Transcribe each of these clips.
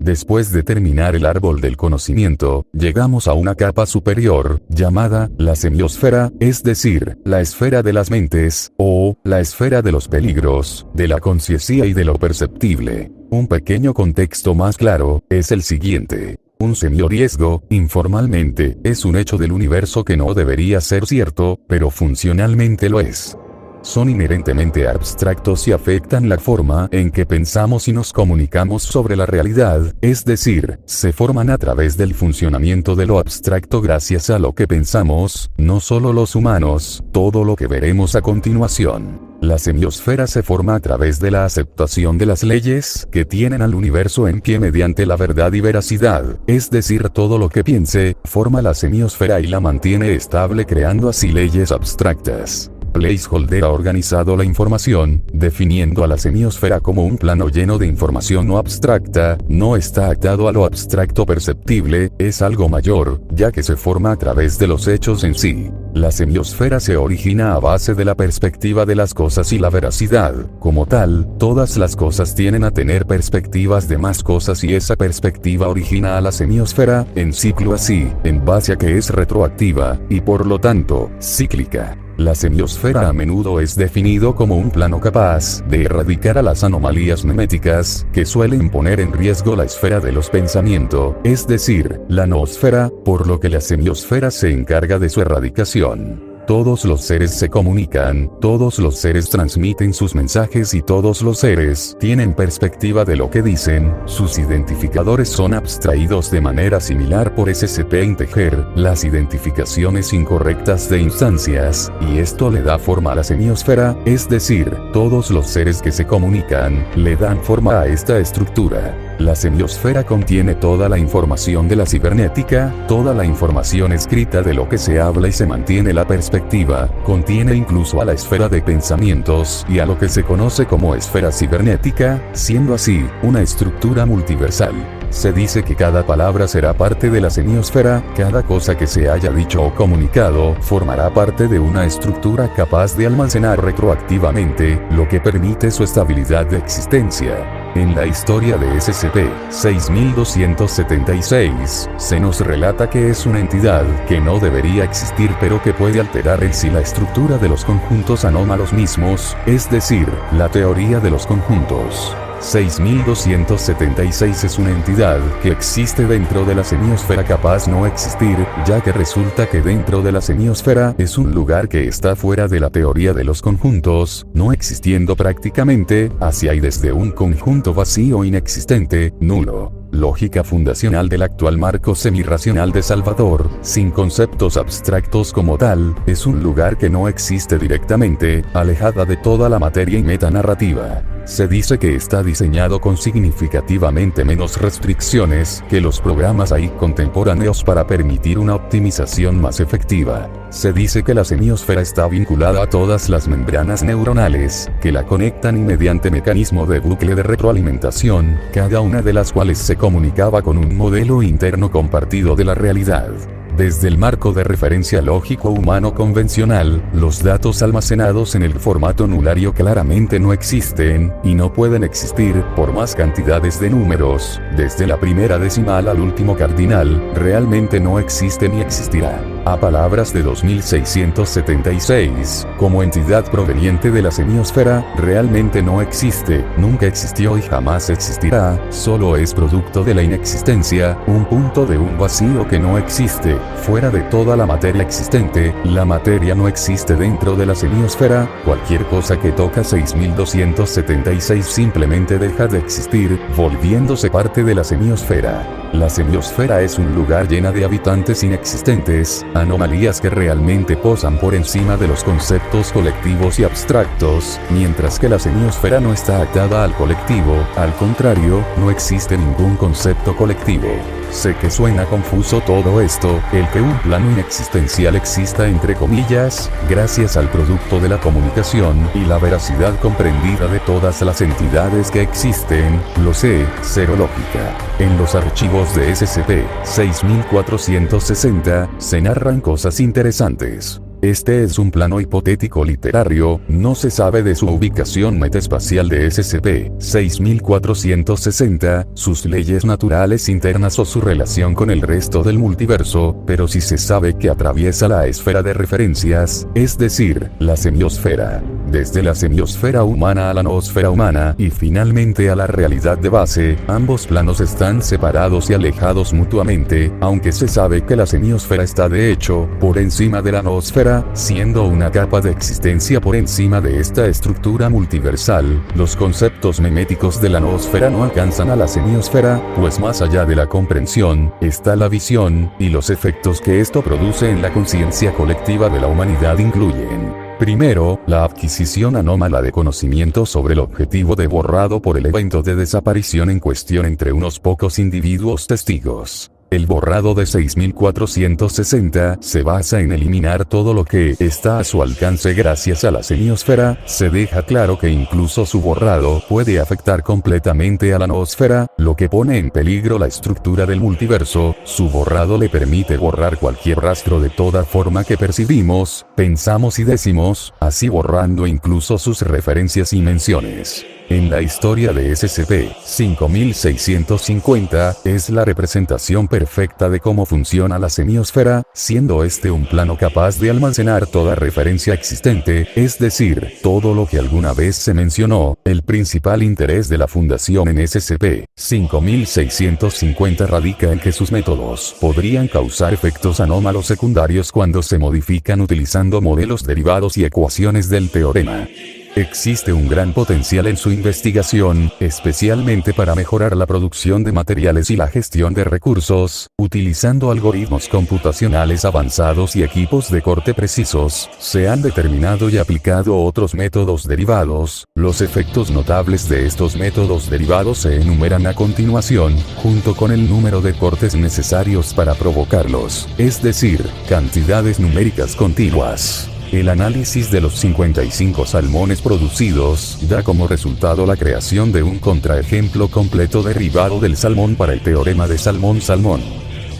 Después de terminar el árbol del conocimiento, llegamos a una capa superior, llamada la semiosfera, es decir, la esfera de las mentes, o la esfera de los peligros, de la conciencia y de lo perceptible. Un pequeño contexto más claro, es el siguiente. Un semioriesgo, informalmente, es un hecho del universo que no debería ser cierto, pero funcionalmente lo es. Son inherentemente abstractos y afectan la forma en que pensamos y nos comunicamos sobre la realidad, es decir, se forman a través del funcionamiento de lo abstracto gracias a lo que pensamos, no solo los humanos, todo lo que veremos a continuación. La semiosfera se forma a través de la aceptación de las leyes que tienen al universo en pie mediante la verdad y veracidad, es decir, todo lo que piense, forma la semiosfera y la mantiene estable creando así leyes abstractas. Placeholder ha organizado la información, definiendo a la semiosfera como un plano lleno de información no abstracta, no está atado a lo abstracto perceptible, es algo mayor, ya que se forma a través de los hechos en sí. La semiosfera se origina a base de la perspectiva de las cosas y la veracidad. Como tal, todas las cosas tienden a tener perspectivas de más cosas y esa perspectiva origina a la semiosfera, en ciclo así, en base a que es retroactiva, y por lo tanto, cíclica. La semiosfera a menudo es definido como un plano capaz de erradicar a las anomalías meméticas que suelen poner en riesgo la esfera de los pensamientos, es decir, la noosfera, por lo que la semiosfera se encarga de su erradicación. Todos los seres se comunican, todos los seres transmiten sus mensajes y todos los seres tienen perspectiva de lo que dicen, sus identificadores son abstraídos de manera similar por SCP-Integer, las identificaciones incorrectas de instancias, y esto le da forma a la semiosfera, es decir, todos los seres que se comunican, le dan forma a esta estructura. La semiosfera contiene toda la información de la cibernética, toda la información escrita de lo que se habla y se mantiene la perspectiva, contiene incluso a la esfera de pensamientos y a lo que se conoce como esfera cibernética, siendo así, una estructura multiversal. Se dice que cada palabra será parte de la semiosfera, cada cosa que se haya dicho o comunicado formará parte de una estructura capaz de almacenar retroactivamente, lo que permite su estabilidad de existencia. En la historia de SCP-6276, se nos relata que es una entidad que no debería existir pero que puede alterar en sí la estructura de los conjuntos anómalos mismos, es decir, la teoría de los conjuntos. 6276 es una entidad que existe dentro de la semiosfera capaz no existir, ya que resulta que dentro de la semiosfera es un lugar que está fuera de la teoría de los conjuntos, no existiendo prácticamente, hacia y desde un conjunto vacío inexistente, nulo. Lógica fundacional del actual marco semirracional de Salvador, sin conceptos abstractos como tal, es un lugar que no existe directamente, alejada de toda la materia y metanarrativa. Se dice que está diseñado con significativamente menos restricciones que los programas AI contemporáneos para permitir una optimización más efectiva. Se dice que la semiosfera está vinculada a todas las membranas neuronales que la conectan y mediante mecanismo de bucle de retroalimentación, cada una de las cuales se comunicaba con un modelo interno compartido de la realidad. Desde el marco de referencia lógico humano convencional, los datos almacenados en el formato nulario claramente no existen, y no pueden existir, por más cantidades de números, desde la primera decimal al último cardinal, realmente no existe ni existirá. A palabras de 2676, como entidad proveniente de la semiosfera, realmente no existe, nunca existió y jamás existirá, solo es producto de la inexistencia, un punto de un vacío que no existe, fuera de toda la materia existente, la materia no existe dentro de la semiosfera, cualquier cosa que toca 6276 simplemente deja de existir, volviéndose parte de la semiosfera. La semiosfera es un lugar lleno de habitantes inexistentes, anomalías que realmente posan por encima de los conceptos colectivos y abstractos, mientras que la semiosfera no está atada al colectivo, al contrario, no existe ningún concepto colectivo. Sé que suena confuso todo esto, el que un plano inexistencial exista entre comillas, gracias al producto de la comunicación y la veracidad comprendida de todas las entidades que existen, lo sé, cero lógica. En los archivos de SCP-6460 se narran cosas interesantes. Este es un plano hipotético literario, no se sabe de su ubicación metaespacial de SCP-6460, sus leyes naturales internas o su relación con el resto del multiverso, pero sí se sabe que atraviesa la esfera de referencias, es decir, la semiosfera. Desde la semiosfera humana a la noosfera humana y finalmente a la realidad de base, ambos planos están separados y alejados mutuamente, aunque se sabe que la semiosfera está de hecho por encima de la noosfera, siendo una capa de existencia por encima de esta estructura multiversal. Los conceptos meméticos de la noosfera no alcanzan a la semiosfera, pues más allá de la comprensión, está la visión, y los efectos que esto produce en la conciencia colectiva de la humanidad incluyen: primero, la adquisición anómala de conocimiento sobre el objetivo de borrado por el evento de desaparición en cuestión entre unos pocos individuos testigos. El borrado de 6460 se basa en eliminar todo lo que está a su alcance gracias a la semiosfera. Se deja claro que incluso su borrado puede afectar completamente a la noosfera, lo que pone en peligro la estructura del multiverso. Su borrado le permite borrar cualquier rastro de toda forma que percibimos, pensamos y decimos, así borrando incluso sus referencias y menciones. En la historia de SCP-5650, es la representación perfecta de cómo funciona la semiosfera, siendo este un plano capaz de almacenar toda referencia existente, es decir, todo lo que alguna vez se mencionó. El principal interés de la Fundación en SCP-5650 radica en que sus métodos podrían causar efectos anómalos secundarios cuando se modifican utilizando modelos derivados y ecuaciones del teorema. Existe un gran potencial en su investigación, especialmente para mejorar la producción de materiales y la gestión de recursos, utilizando algoritmos computacionales avanzados y equipos de corte precisos. Se han determinado y aplicado otros métodos derivados. Los efectos notables de estos métodos derivados se enumeran a continuación, junto con el número de cortes necesarios para provocarlos, es decir, cantidades numéricas continuas. El análisis de los 55 salmones producidos da como resultado la creación de un contraejemplo completo derivado del salmón para el teorema de salmón-salmón.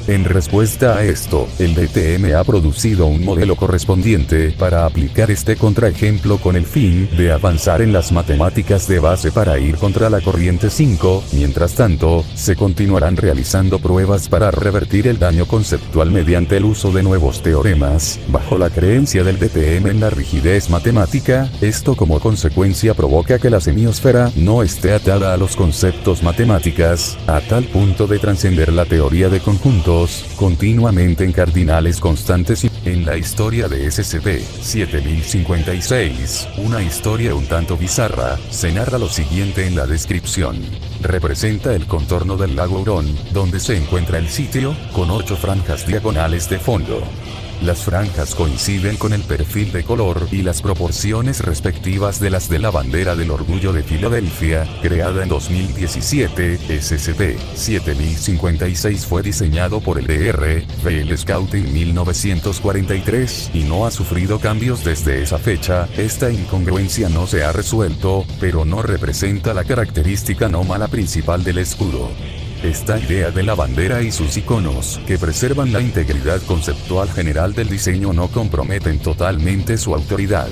En respuesta a esto, el DTM ha producido un modelo correspondiente para aplicar este contraejemplo con el fin de avanzar en las matemáticas de base para ir contra la corriente 5. Mientras tanto, se continuarán realizando pruebas para revertir el daño conceptual mediante el uso de nuevos teoremas, bajo la creencia del DTM en la rigidez matemática. Esto como consecuencia provoca que la semiosfera no esté atada a los conceptos matemáticas, a tal punto de trascender la teoría de conjuntos, continuamente en cardinales constantes. Y en la historia de SCP-7056, una historia un tanto bizarra, se narra lo siguiente en la descripción. Representa el contorno del lago Hurón, donde se encuentra el sitio, con 8 franjas diagonales de fondo. Las franjas coinciden con el perfil de color y las proporciones respectivas de las de la bandera del orgullo de Filadelfia, creada en 2017. SCP-7056 fue diseñado por el Dr. Bell Scout en 1943 y no ha sufrido cambios desde esa fecha. Esta incongruencia no se ha resuelto, pero no representa la característica anómala principal del escudo. Esta idea de la bandera y sus iconos, que preservan la integridad conceptual general del diseño, no comprometen totalmente su autoridad.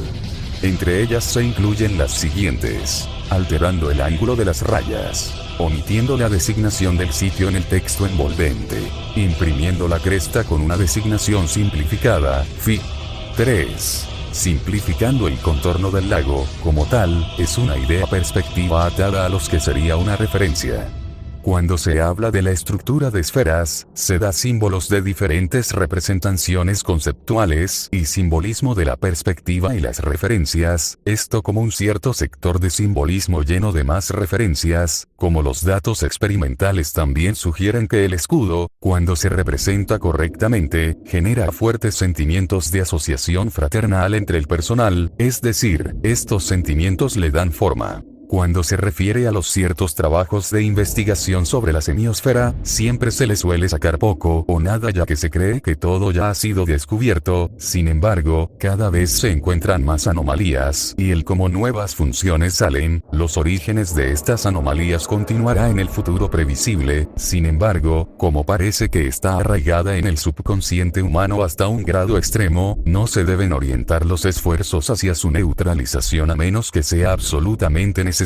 Entre ellas se incluyen las siguientes: alterando el ángulo de las rayas, omitiendo la designación del sitio en el texto envolvente, imprimiendo la cresta con una designación simplificada, Fi. 3. Simplificando el contorno del lago, como tal, es una idea perspectiva atada a los que sería una referencia. Cuando se habla de la estructura de esferas, se da símbolos de diferentes representaciones conceptuales y simbolismo de la perspectiva y las referencias, esto como un cierto sector de simbolismo lleno de más referencias, como los datos experimentales también sugieren que el escudo, cuando se representa correctamente, genera fuertes sentimientos de asociación fraternal entre el personal, es decir, estos sentimientos le dan forma. Cuando se refiere a los ciertos trabajos de investigación sobre la semiosfera, siempre se le suele sacar poco o nada ya que se cree que todo ya ha sido descubierto. Sin embargo, cada vez se encuentran más anomalías, y como nuevas funciones salen, los orígenes de estas anomalías continuará en el futuro previsible. Sin embargo, como parece que está arraigada en el subconsciente humano hasta un grado extremo, no se deben orientar los esfuerzos hacia su neutralización a menos que sea absolutamente necesario.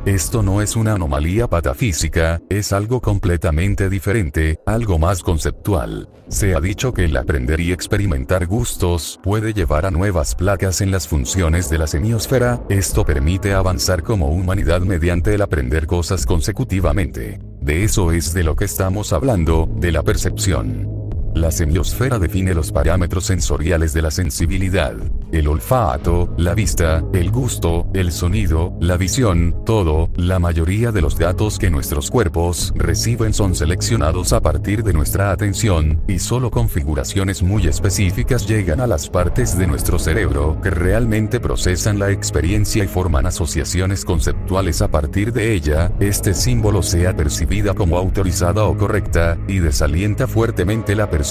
Esto no es una anomalía patafísica, es algo completamente diferente, algo más conceptual. Se ha dicho que el aprender y experimentar gustos puede llevar a nuevas placas en las funciones de la semiosfera. Esto permite avanzar como humanidad mediante el aprender cosas consecutivamente. De eso es de lo que estamos hablando, de la percepción. La semiosfera define los parámetros sensoriales de la sensibilidad. El olfato, la vista, el gusto, el sonido, la visión, todo, la mayoría de los datos que nuestros cuerpos reciben son seleccionados a partir de nuestra atención, y solo configuraciones muy específicas llegan a las partes de nuestro cerebro que realmente procesan la experiencia y forman asociaciones conceptuales a partir de ella. Este símbolo sea percibida como autorizada o correcta, y desalienta fuertemente la percepción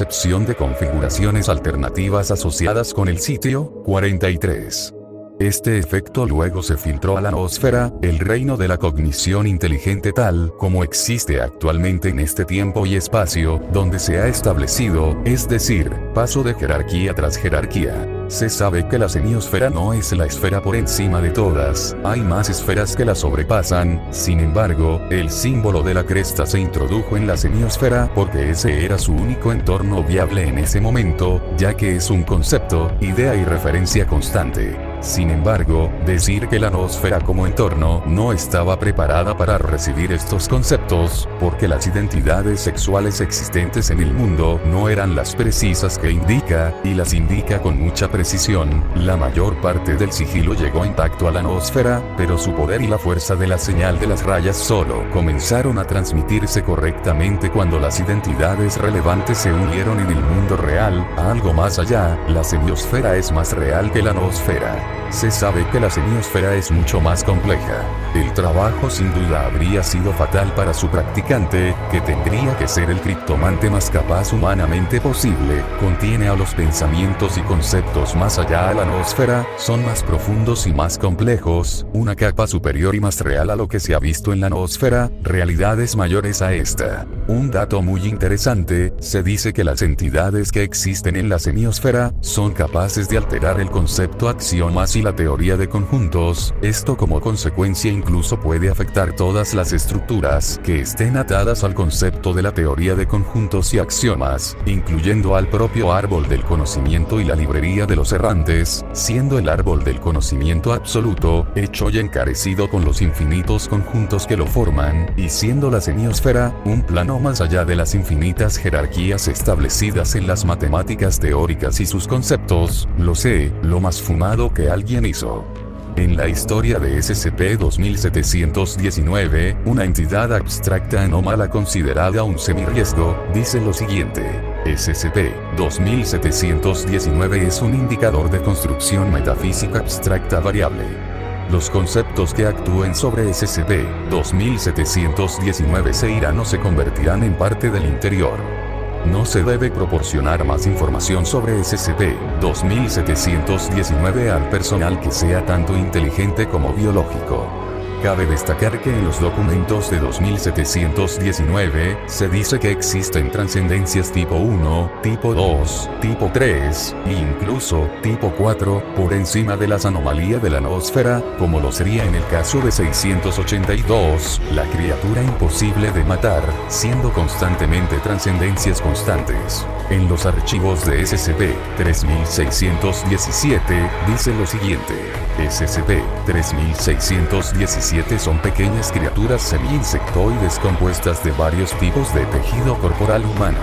de configuraciones alternativas asociadas con el sitio. 43. Este efecto luego se filtró a la noósfera, el reino de la cognición inteligente tal como existe actualmente en este tiempo y espacio, donde se ha establecido, es decir, paso de jerarquía tras jerarquía. Se sabe que la semiosfera no es la esfera por encima de todas, hay más esferas que la sobrepasan. Sin embargo, el símbolo de la cresta se introdujo en la semiosfera porque ese era su único entorno viable en ese momento, ya que es un concepto, idea y referencia constante. Sin embargo, decir que la noósfera como entorno no estaba preparada para recibir estos conceptos, porque las identidades sexuales existentes en el mundo no eran las precisas que indica, y las indica con mucha precisión. La mayor parte del sigilo llegó intacto a la noósfera, pero su poder y la fuerza de la señal de las rayas solo comenzaron a transmitirse correctamente cuando las identidades relevantes se unieron en el mundo real. A algo más allá, la semiosfera es más real que la noósfera. Se sabe que la semiosfera es mucho más compleja. El trabajo sin duda habría sido fatal para su practicante, que tendría que ser el criptomante más capaz humanamente posible. Contiene a los pensamientos y conceptos más allá de la noósfera, son más profundos y más complejos, una capa superior y más real a lo que se ha visto en la noósfera, realidades mayores a esta. Un dato muy interesante, se dice que las entidades que existen en la semiosfera son capaces de alterar el concepto axiomas y la teoría de conjuntos. Esto como consecuencia incluso puede afectar todas las estructuras que estén atadas al concepto de la teoría de conjuntos y axiomas, incluyendo al propio árbol del conocimiento y la librería de los errantes, siendo el árbol del conocimiento absoluto, hecho y encarecido con los infinitos conjuntos que lo forman, y siendo la semiosfera un plano más allá de las infinitas jerarquías establecidas en las matemáticas teóricas y sus conceptos. Lo más fumado que alguien hizo. En la historia de SCP-2719, una entidad abstracta anómala considerada un semiriesgo, dice lo siguiente: SCP-2719 es un indicador de construcción metafísica abstracta variable. Los conceptos que actúen sobre SCP-2719 se irán o se convertirán en parte del interior. No se debe proporcionar más información sobre SCP-2719 al personal que sea tanto inteligente como biológico. Cabe destacar que en los documentos de 2719, se dice que existen trascendencias tipo 1, tipo 2, tipo 3, e incluso tipo 4, por encima de las anomalías de la noósfera, como lo sería en el caso de 682, la criatura imposible de matar, siendo constantemente trascendencias constantes. En los archivos de SCP-3617, dice lo siguiente: SCP-3617 son pequeñas criaturas semi-insectoides compuestas de varios tipos de tejido corporal humano.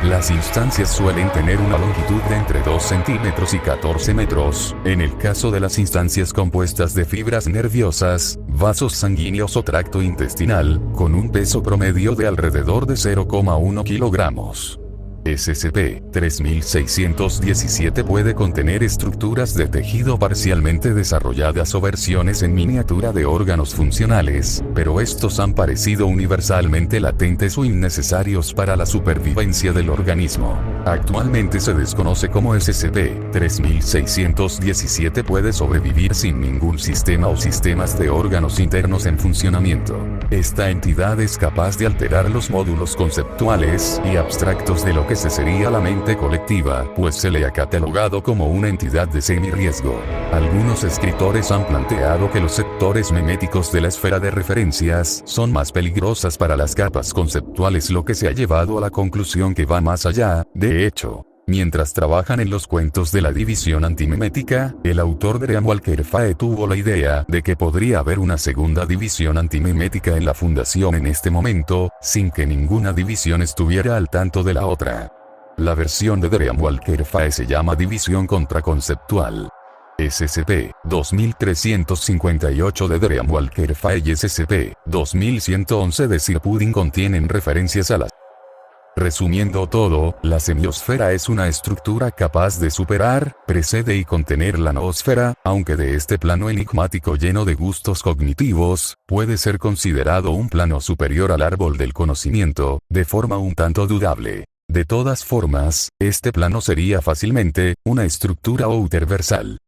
Las instancias suelen tener una longitud de entre 2 centímetros y 14 metros, en el caso de las instancias compuestas de fibras nerviosas, vasos sanguíneos o tracto intestinal, con un peso promedio de alrededor de 0,1 kilogramos. SCP-3617 puede contener estructuras de tejido parcialmente desarrolladas o versiones en miniatura de órganos funcionales, pero estos han parecido universalmente latentes o innecesarios para la supervivencia del organismo. Actualmente se desconoce cómo SCP-3617 puede sobrevivir sin ningún sistema o sistemas de órganos internos en funcionamiento. Esta entidad es capaz de alterar los módulos conceptuales y abstractos de lo que sería la mente colectiva, pues se le ha catalogado como una entidad de semi-riesgo. Algunos escritores han planteado que los sectores meméticos de la esfera de referencias son más peligrosas para las capas conceptuales, lo que se ha llevado a la conclusión que va más allá. De hecho, mientras trabajan en los cuentos de la división antimemética, el autor Graham Walker Fae tuvo la idea de que podría haber una segunda división antimemética en la Fundación en este momento, sin que ninguna división estuviera al tanto de la otra. La versión de Graham Walker Fae se llama División Contraconceptual. SCP-2358 de Graham Walker Fae y SCP-2111 de Sir Pudding contienen referencias a las. Resumiendo todo, la semiosfera es una estructura capaz de superar, precede y contener la noosfera, aunque de este plano enigmático lleno de gustos cognitivos, puede ser considerado un plano superior al árbol del conocimiento, de forma un tanto dudable. De todas formas, este plano sería fácilmente una estructura outerversal.